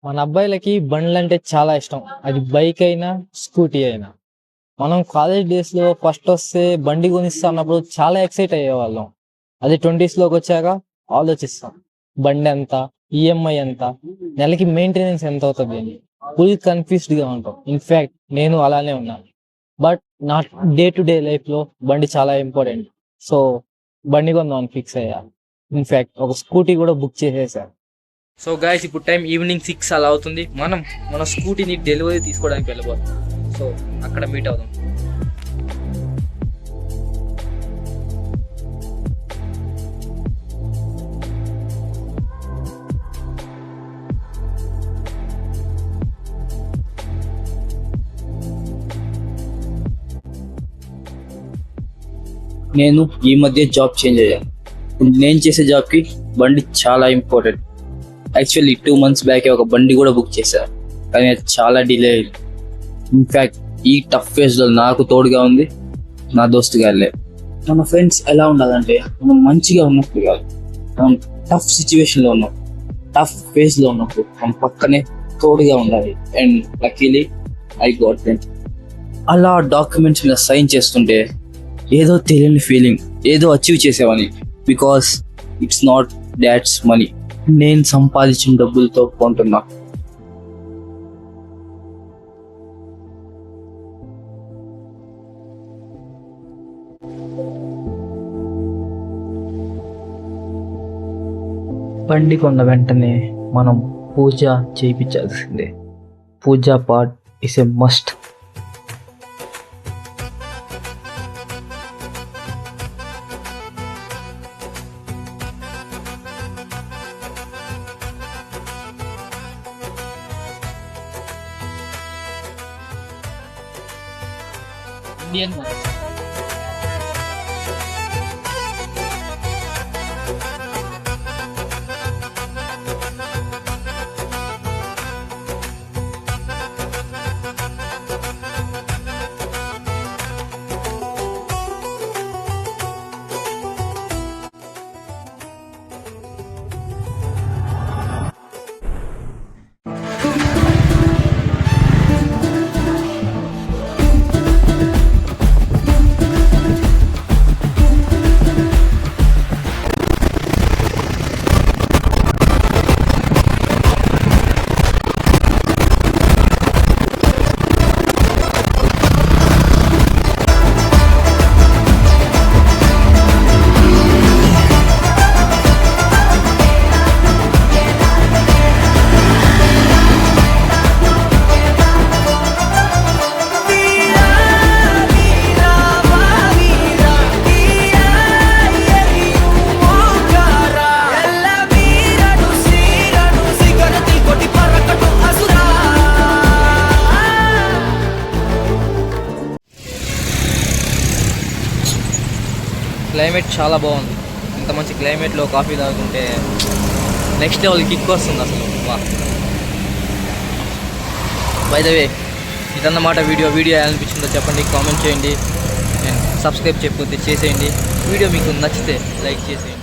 మన అబ్బాయిలకి బండ్లంటే చాలా ఇష్టం. అది బైక్ అయినా, స్కూటీ అయినా. మనం కాలేజ్ డేస్‌లో ఫస్ట్ వస్తే బండి కొనిస్తా అన్నప్పుడు చాలా ఎక్సైట్ అయ్యేవాళ్ళం. అది 20స్‌లోకొచ్చాక ఆలోచిస్తాం. బండెంత? ఈఎంఐ ఎంత? నెలకి మెయింటెనెన్స్ ఎంతవుతది అని. ఫుల్ కన్‌ఫ్యూజ్డ్‌గా ఉంటాం. ఇన్‌ఫాక్ట్ నేను అలానే ఉన్నాను. బట్ నా డే టు డే లైఫ్‌లో బండి చాలా ఇంపార్టెంట్. సో, బండి కొందామని ఫిక్స్ అయ్యా. ఇన్‌ఫాక్ట్ ఒక స్కూటీ కూడా బుక్ చేసేసా. సో గైస్ ఇప్పుడు టైం ఈవినింగ్ 6 అలా అవుతుంది. మనం మన స్కూటీని డెలివరీ తీసుకోవడానికి వెళ్ళబోతున్నాం. సో అక్కడ మీట్ అవుదాం. నేను ఈ మధ్య జాబ్ చేంజ్ అయ్యాను. నేను చేసే జాబ్కి బండి చాలా ఇంపార్టెంట్. యాక్చువల్లీ 2 months బ్యాకే ఒక బండి కూడా బుక్ చేశాను, కానీ అది చాలా డిలే అయింది. ఇన్ఫ్యాక్ట్ ఈ టఫ్ ఫేజ్లో నాకు తోడుగా ఉంది నా దోస్తు గారులే. మన ఫ్రెండ్స్ ఎలా ఉండాలంటే మనం మంచిగా ఉన్నప్పుడు కాదు, మనం టఫ్ సిచ్యువేషన్లో ఉన్నాం, టఫ్ ఫేజ్లో ఉన్నప్పుడు మనం పక్కనే తోడుగా ఉండాలి. And luckily I got them. అలా డాక్యుమెంట్స్ మీద సైన్ చేస్తుంటే ఏదో తెలియని ఫీలింగ్, ఏదో అచీవ్ చేసేవని. Because it's not dad's money, నేను సంపాదించిన డబ్బులతో కొంటున్నా. బండి కొన్న వెంటనే మనం పూజ చేయించాల్సిందే. Puja part is a must. Indian climate చాలా బాగుంది. ఇంత మంచి క్లైమేట్లో కాఫీ తాగుతుంటే నెక్స్ట్ లెవెల్ కిక్ వస్తుంది అసలు. వా బై ద వే ఇదన్నమాట వీడియో ఎలా అనిపించిందో చెప్పండి, కామెంట్ చేయండి అండ్ సబ్స్క్రైబ్ చేయకపోతే చేసేయండి. వీడియో మీకు నచ్చితే లైక్ చేసేయండి.